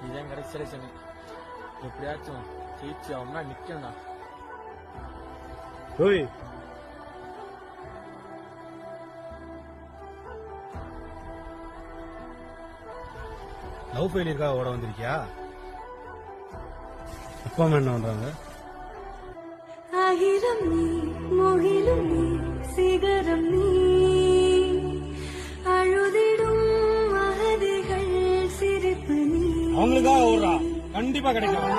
இதான் கடைசி செலக்ஷன். எப்படியாச்சும் ஜெயிச்சு அவனா நிக்கணும்டா. ஓய் லவ் ஃபெயிலியருக்காக ஓட வந்திருக்கியா? அப்பா அம்மா என்ன பண்றாங்க? ஆயிரம் நீ முகிலும் நீ சிகரம் நீ அழுதிடும் மகதிகள் சிரிப்பு நீ. அவங்களுக்காக ஓடுறா, கண்டிப்பா கிடைக்கும்.